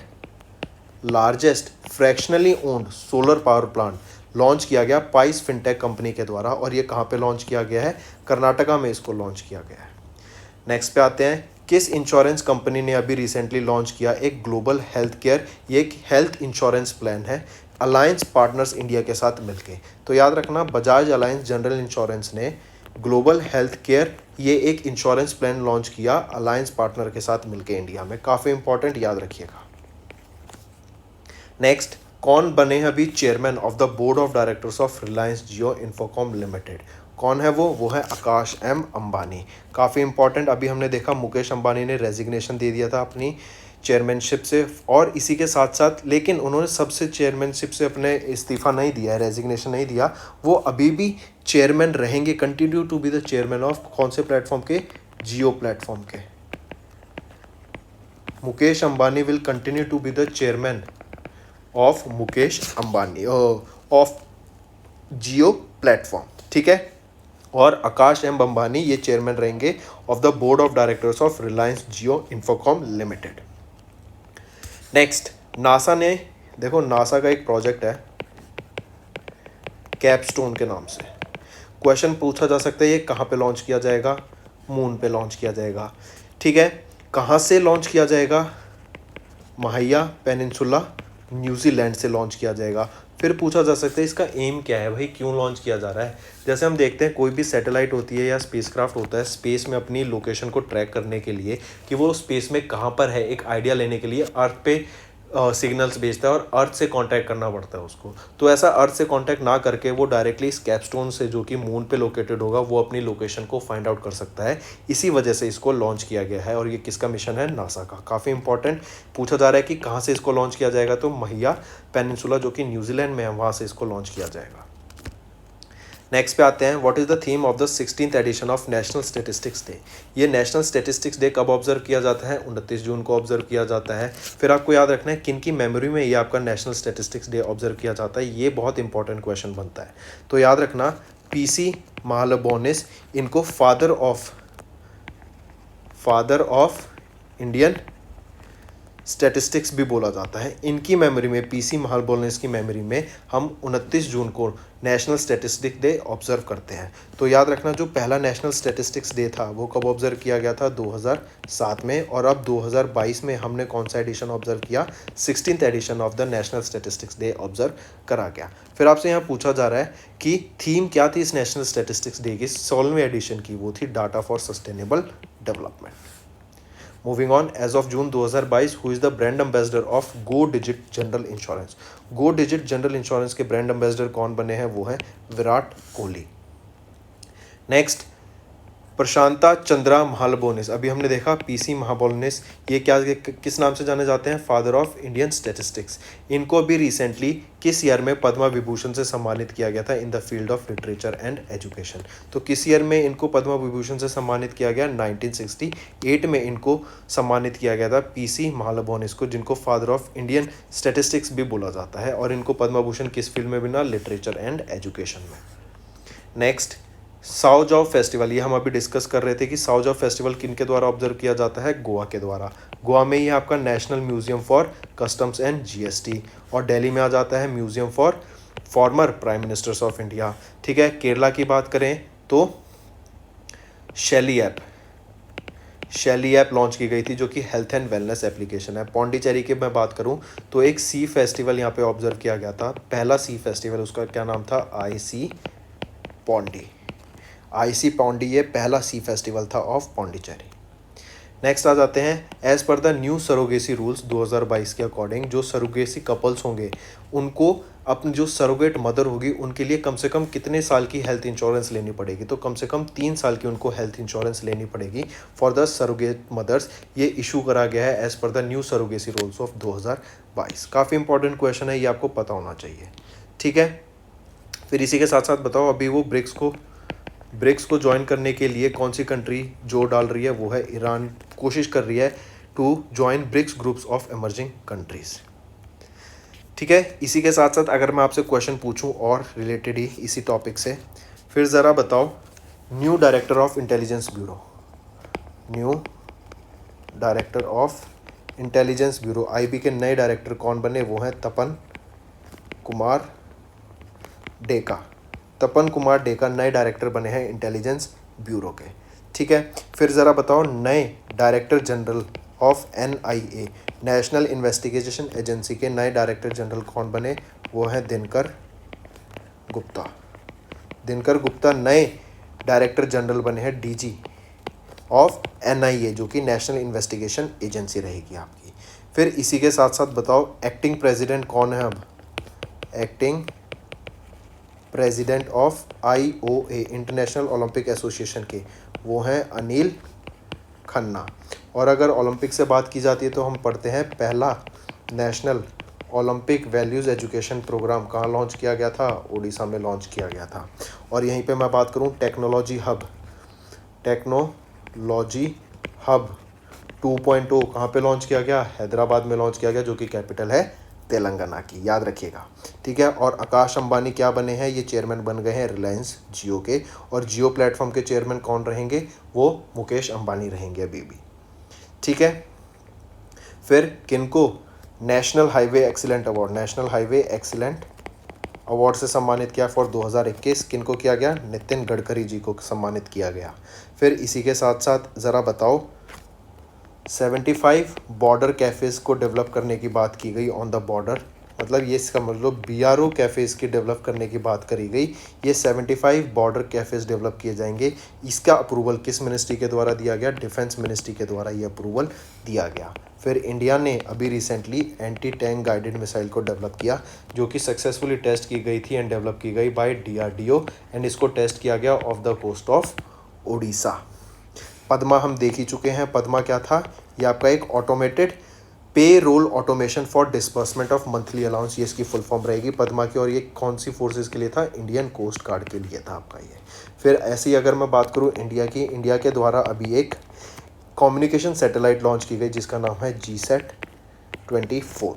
largest fractionally owned solar power plant launch किया गया पाइस फिनटेक कंपनी के द्वारा। और ये कहाँ पे लॉन्च किया गया है? कर्नाटका में इसको लॉन्च किया गया है। नेक्स्ट पे आते हैं, किस इंश्योरेंस कंपनी ने अभी रिसेंटली लॉन्च किया एक ग्लोबल हेल्थ केयर, ये एक हेल्थ इंश्योरेंस प्लान है अलायंस पार्टनर्स इंडिया के साथ मिलके। तो याद रखना, बजाज अलायंस जनरल इंश्योरेंस ने ग्लोबल हेल्थ केयर ये एक इंश्योरेंस प्लान लॉन्च किया अलायंस पार्टनर के साथ मिलके इंडिया में। काफ़ी इंपॉर्टेंट, याद रखिएगा। नेक्स्ट, कौन बने हैं अभी chairman of the board of directors of Reliance Jio Infocomm limited? कौन है वो है आकाश एम अंबानी। काफ़ी इंपॉर्टेंट, अभी हमने देखा मुकेश अंबानी ने रेजिग्नेशन दे दिया था अपनी चेयरमैनशिप से, और इसी के साथ साथ लेकिन उन्होंने सबसे चेयरमैनशिप से अपने इस्तीफ़ा नहीं दिया है, रेजिग्नेशन नहीं दिया। वो अभी भी चेयरमैन रहेंगे, continue to be the chairman of कौन से प्लेटफॉर्म के? जियो प्लेटफॉर्म के। Mukesh Ambani will continue to be the chairman of Mukesh Ambani of Jio platform, ठीक है। और आकाश एम अंबानी ये चेयरमैन रहेंगे of the board of directors of Reliance Jio Infocomm limited. Next, NASA ने, देखो नासा का एक प्रोजेक्ट है कैपस्टोन के नाम से। क्वेश्चन पूछा जा सकता है ये कहाँ पे लॉन्च किया जाएगा? मून पे लॉन्च किया जाएगा, ठीक है। कहाँ से लॉन्च किया जाएगा? महाया पेनिनसुला न्यूजीलैंड से लॉन्च किया जाएगा। फिर पूछा जा सकता है इसका एम क्या है भाई, क्यों लॉन्च किया जा रहा है? जैसे हम देखते हैं कोई भी सैटेलाइट होती है या स्पेसक्राफ्ट होता है, स्पेस में अपनी लोकेशन को ट्रैक करने के लिए कि वो स्पेस में कहाँ पर है, एक आइडिया लेने के लिए अर्थ पे सिग्नल्स भेजता है और अर्थ से कांटेक्ट करना पड़ता है उसको। तो ऐसा अर्थ से कांटेक्ट ना करके वो डायरेक्टली इस कैपस्टोन से, जो कि मून पे लोकेटेड होगा, वो अपनी लोकेशन को फाइंड आउट कर सकता है। इसी वजह से इसको लॉन्च किया गया है। और ये किसका मिशन है? नासा का। काफ़ी इंपॉर्टेंट पूछा जा रहा है कि कहाँ से इसको लॉन्च किया जाएगा, तो महिया पेनिनसुला जो कि न्यूजीलैंड में है वहाँ से इसको लॉन्च किया जाएगा। नेक्स्ट पे आते हैं, what is the theme of the 16th edition of national statistics day? ये नेशनल स्टैटिस्टिक्स डे कब ऑब्जर्व किया जाता है? 29 जून को ऑब्जर्व किया जाता है। फिर आपको याद रखना है किन की मेमोरी में ये आपका नेशनल स्टैटिस्टिक्स डे ऑब्जर्व किया जाता है। ये बहुत इंपॉर्टेंट क्वेश्चन बनता है, तो याद रखना पीसी महालबोनिस, इनको फादर ऑफ इंडियन स्टैटिस्टिक्स भी बोला जाता है। इनकी मेमोरी में, पीसी महालबोनिस की मेमोरी में हम 29 जून को नेशनल स्टैटिस्टिक्स डे ऑब्जर्व करते हैं। तो याद रखना जो पहला नेशनल स्टैटिस्टिक्स डे था वो कब ऑब्जर्व किया गया था? 2007 में। और अब 2022 में हमने कौन सा एडिशन ऑब्जर्व किया? 16th edition of the national statistics day observe करा गया। फिर आपसे यहाँ पूछा जा रहा है कि थीम क्या थी इस नेशनल स्टैटिस्टिक्स डे की 16वें एडिशन की? वो थी data for sustainable development. Moving on, as of June 2022 who is the brand ambassador of Go Digit General Insurance? Go Digit General Insurance के ब्रांड एम्बेसडर कौन बने हैं? वो हैं विराट कोहली। नेक्स्ट, प्रशांता चंद्रा महालबोनिस, अभी हमने देखा पीसी महालबोनिस, ये क्या किस नाम से जाने जाते हैं? Father of Indian statistics. इनको अभी रिसेंटली किस ईयर में पद्मा विभूषण से सम्मानित किया गया था in the field of literature and education? तो किस ईयर में इनको पद्मा विभूषण से सम्मानित किया गया? 1968 में इनको सम्मानित किया गया था पीसी महालबोनिस को, जिनको फादर ऑफ इंडियन स्टैटिस्टिक्स भी बोला जाता है। और इनको पद्मा भूषण किस फील्ड में मिला? लिटरेचर एंड एजुकेशन में। नेक्स्ट, साओजाओ फेस्टिवल, ये हम अभी डिस्कस कर रहे थे कि साओजाओ फेस्टिवल किन के द्वारा ऑब्जर्व किया जाता है? गोवा के द्वारा। गोवा में ये आपका national museum for customs and GST, और दिल्ली में आ जाता है museum for former prime ministers of India, ठीक है। केरला की बात करें तो शैली ऐप लॉन्च की गई थी, जो कि हेल्थ एंड वेलनेस एप्लीकेशन है। पौंडीचेरी की मैं बात करूं तो एक सी फेस्टिवल यहाँ पे ऑब्जर्व किया गया था, पहला सी फेस्टिवल, उसका क्या नाम था? आईसी पौंडी, ये पहला सी फेस्टिवल था ऑफ पौंडीचेरी। नेक्स्ट आ जाते हैं, as per the new surrogacy rules 2022 के अकॉर्डिंग जो सरोगेसी कपल्स होंगे उनको अपनी जो सरोगेट मदर होगी उनके लिए कम से कम कितने साल की हेल्थ इंश्योरेंस लेनी पड़ेगी, तो कम से कम 3 साल की उनको हेल्थ इंश्योरेंस लेनी पड़ेगी फॉर द सरोगेट मदर्स। ये इशू करा गया है as per the new surrogacy rules of 2022। काफ़ी इंपॉर्टेंट क्वेश्चन है, ये आपको पता होना चाहिए। ठीक है, फिर इसी के साथ साथ बताओ अभी वो ब्रिक्स को ज्वाइन करने के लिए कौन सी कंट्री जोर डाल रही है, वो है ईरान। कोशिश कर रही है to join BRICS groups of emerging countries. ठीक है, इसी के साथ साथ अगर मैं आपसे क्वेश्चन पूछूं और रिलेटेड ही इसी टॉपिक से, फिर ज़रा बताओ new director of intelligence bureau, new director of intelligence bureau IB के नए डायरेक्टर कौन बने, वो हैं तपन कुमार डेका। तपन कुमार डेका नए डायरेक्टर बने हैं इंटेलिजेंस ब्यूरो के। ठीक है, फिर ज़रा बताओ नए director general of NIA, national investigation agency के नए डायरेक्टर जनरल कौन बने, वो हैं दिनकर गुप्ता। दिनकर गुप्ता नए डायरेक्टर जनरल बने हैं डीजी ऑफ एनआईए जो कि नेशनल इन्वेस्टिगेशन एजेंसी रहेगी आपकी। फिर इसी के साथ साथ बताओ एक्टिंग प्रेसिडेंट कौन है अब, acting president of IOA international Olympic association के, वो हैं अनिल खन्ना। और अगर ओलंपिक से बात की जाती है तो हम पढ़ते हैं पहला national Olympic values education programme कहाँ लॉन्च किया गया था, उड़ीसा में लॉन्च किया गया था। और यहीं पे मैं बात करूँ टेक्नोलॉजी हब 2.0 कहाँ पे लॉन्च किया गया, हैदराबाद में लॉन्च किया गया जो कि कैपिटल है तेलंगाना की, याद रखिएगा। ठीक है, और आकाश अंबानी क्या बने हैं, ये चेयरमैन बन गए हैं रिलायंस जियो के। और जियो प्लेटफॉर्म के चेयरमैन कौन रहेंगे, वो मुकेश अंबानी रहेंगे अभी भी। ठीक है, फिर किनको नेशनल हाईवे एक्सीलेंट अवार्ड से सम्मानित किया फॉर 2021, किनको किया गया, नितिन गडकरी जी को सम्मानित किया गया। फिर इसी के साथ साथ ज़रा बताओ 75 बॉर्डर कैफ़ेज़ को डेवलप करने की बात की गई ऑन द बॉर्डर, मतलब ये समझ लो BRO कैफ़ेज़ की डेवलप करने की बात करी गई। ये 75 बॉर्डर कैफ़ेज़ डेवलप किए जाएंगे। इसका अप्रूवल किस मिनिस्ट्री के द्वारा दिया गया, डिफेंस मिनिस्ट्री के द्वारा ये अप्रूवल दिया गया। फिर इंडिया ने अभी recently anti tank guided missile को डेवलप किया जो कि सक्सेसफुली टेस्ट की गई थी एंड डेवलप की गई बाय DRDO एंड इसको टेस्ट किया गया off the coast of Odisha. Padma हम देख ही चुके हैं, पद्मा क्या था, ये आपका एक automated payroll automation for disbursement of monthly allowance, ये इसकी फुल फॉर्म रहेगी पद्मा की। और ये कौन सी फोर्सेस के लिए था, इंडियन कोस्ट गार्ड के लिए था आपका ये। फिर ऐसी अगर मैं बात करूँ इंडिया की, इंडिया के द्वारा अभी एक कम्युनिकेशन सैटेलाइट लॉन्च की गई जिसका नाम है GSAT-24।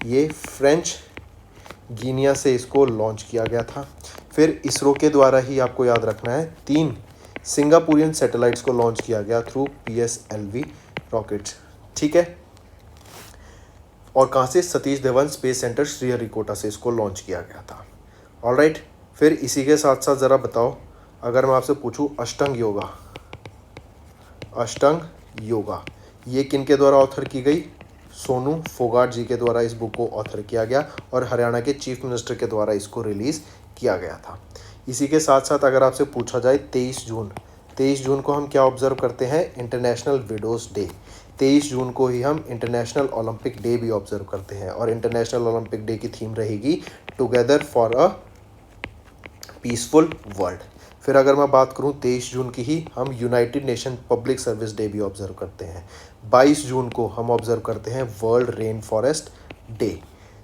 ये फ्रेंच गिनिया से इसको लॉन्च किया गया था। फिर इसरो के द्वारा ही आपको याद रखना है 3 सिंगापुरियन सैटेलाइट्स को लॉन्च किया गया थ्रू PSLV रॉकेट्स। ठीक है, और कहाँ से, सतीश धवन स्पेस सेंटर श्रीहरिकोटा से इसको लॉन्च किया गया था। ऑलराइट, फिर इसी के साथ साथ ज़रा बताओ अगर मैं आपसे पूछूं अष्टांग योगा ये किन के द्वारा ऑथर की गई, सोनू फोगाट जी के द्वारा इस बुक को ऑथर किया गया और हरियाणा के चीफ मिनिस्टर के द्वारा इसको रिलीज़ किया गया था। इसी के साथ साथ अगर आपसे पूछा जाए 23 जून को हम क्या ऑब्जर्व करते हैं, इंटरनेशनल विडोज़ डे। 23 जून को ही हम इंटरनेशनल ओलंपिक डे भी ऑब्जर्व करते हैं और इंटरनेशनल ओलंपिक डे की थीम रहेगी together for a peaceful world. फिर अगर मैं बात करूं 23 जून की ही हम United nation public service day भी ऑब्जर्व करते हैं। 22 जून को हम ऑब्जर्व करते हैं वर्ल्ड रेन फॉरेस्ट डे।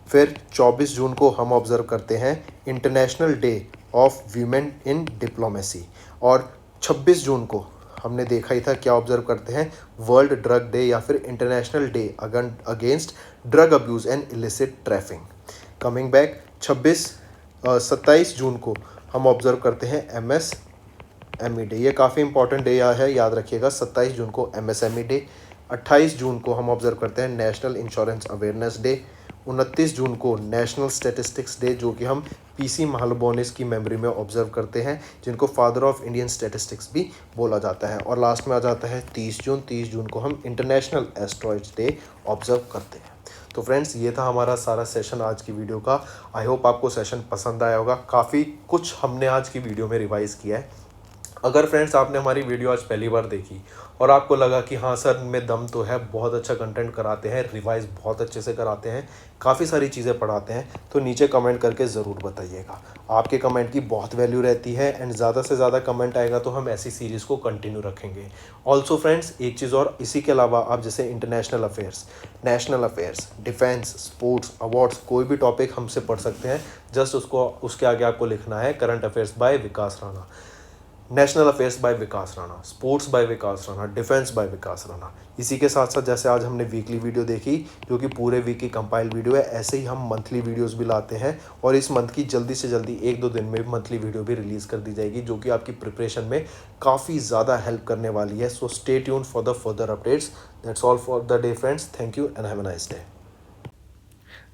फिर 24 जून को हम ऑब्जर्व करते हैं international day of women in diplomacy. और 26 जून को हमने देखा ही था क्या ऑब्जर्व करते हैं, वर्ल्ड ड्रग डे या फिर international day against drug abuse and illicit trafficking. Coming back 27 जून को हम ऑब्जर्व करते हैं MSME डे। ये काफ़ी इंपॉर्टेंट डे है, याद रखिएगा 27 जून को MSME डे। 28 जून को हम ऑब्जर्व करते हैं नेशनल इंश्योरेंस अवेयरनेस डे। 29 जून को नेशनल स्टैटिस्टिक्स डे जो कि हम PC महालबोनिस की मेमोरी में ऑब्जर्व करते हैं जिनको फादर ऑफ इंडियन स्टैटिस्टिक्स भी बोला जाता है। और लास्ट में आ जाता है 30 जून को हम इंटरनेशनल एस्ट्रॉइड्स डे ऑब्जर्व करते हैं। तो फ्रेंड्स ये था हमारा सारा सेशन आज की वीडियो का। आई होप आपको सेशन पसंद आया होगा। काफ़ी कुछ हमने आज की वीडियो में रिवाइज़ किया है। अगर फ्रेंड्स आपने हमारी वीडियो आज पहली बार देखी और आपको लगा कि हाँ सर में दम तो है, बहुत अच्छा कंटेंट कराते हैं, रिवाइज बहुत अच्छे से कराते हैं, काफ़ी सारी चीज़ें पढ़ाते हैं, तो नीचे कमेंट करके ज़रूर बताइएगा। आपके कमेंट की बहुत वैल्यू रहती है एंड ज़्यादा से ज़्यादा कमेंट आएगा तो हम ऐसी सीरीज़ को कंटिन्यू रखेंगे। ऑल्सो फ्रेंड्स एक चीज़ और, इसी के अलावा आप जैसे international affairs, national affairs, defence, sports, awards, कोई भी टॉपिक हमसे पढ़ सकते हैं। जस्ट उसके आगे आपको लिखना है current affairs by Vikas Rana, national affairs by Vikas Rana, sports by Vikas Rana, defence by Vikas Rana. इसी के साथ साथ जैसे आज हमने वीकली वीडियो देखी जो कि पूरे वीक की कंपाइल्ड वीडियो है, ऐसे ही हम मंथली वीडियोस भी लाते हैं और इस मंथ की जल्दी से जल्दी 1-2 दिन में मंथली वीडियो भी रिलीज़ कर दी जाएगी जो कि आपकी प्रिपरेशन में काफ़ी ज़्यादा हेल्प करने वाली है। So stay tuned for the further updates. That's all for the day friends. Thank you and have a nice day.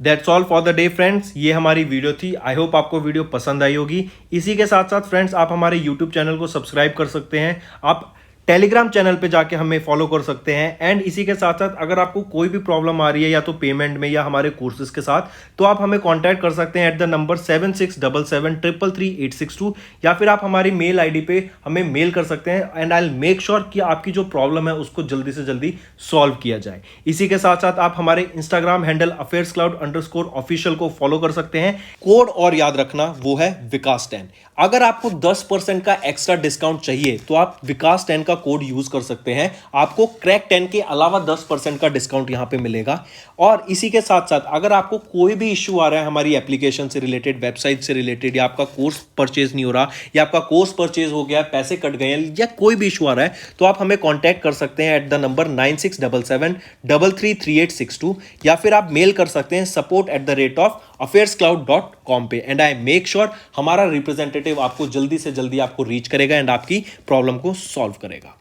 That's all for the day friends. ये हमारी वीडियो थी। आई होप आपको वीडियो पसंद आई होगी। इसी के साथ साथ फ्रेंड्स आप हमारे यूट्यूब चैनल को सब्सक्राइब कर सकते हैं, आप टेलीग्राम चैनल पे जाके हमें फॉलो कर सकते हैं। एंड इसी के साथ साथ अगर आपको कोई भी प्रॉब्लम आ रही है या तो पेमेंट में या हमारे कोर्सेज के साथ, तो आप हमें कांटेक्ट कर सकते हैं एट द नंबर 7677333862 या फिर आप हमारी मेल आईडी पे हमें मेल कर सकते हैं and I will make sure कि आपकी जो प्रॉब्लम है उसको जल्दी से जल्दी सॉल्व किया जाए। इसी के साथ साथ आप हमारे इंस्टाग्राम हैंडल affairscloud_official को फॉलो कर सकते हैं। कोड और याद रखना वो है विकास 10। अगर आपको 10% का एक्स्ट्रा डिस्काउंट चाहिए तो आप विकास 10 का कोड यूज कर सकते हैं, आपको क्रैक 10 के अलावा 10% का डिस्काउंट यहां पे मिलेगा। और इसी के साथ साथ अगर आपको कोई भी इश्यू आ रहा है हमारी एप्लीकेशन से रिलेटेड, वेबसाइट से रिलेटेड, या आपका कोर्स परचेज नहीं हो रहा, या आपका कोर्स परचेज हो गया, पैसे कट गए हैं, या कोई भी इशू आ रहा है, तो आप हमें कॉन्टैक्ट कर सकते हैं एट द नंबर 9677333862 या फिर आप मेल कर सकते हैं support@affairscloud.com पे। एंड आई मेक श्योर हमारा रिप्रेजेंटेटिव आपको जल्दी से जल्दी आपको रीच करेगा एंड आपकी प्रॉब्लम को सॉल्व करेगा।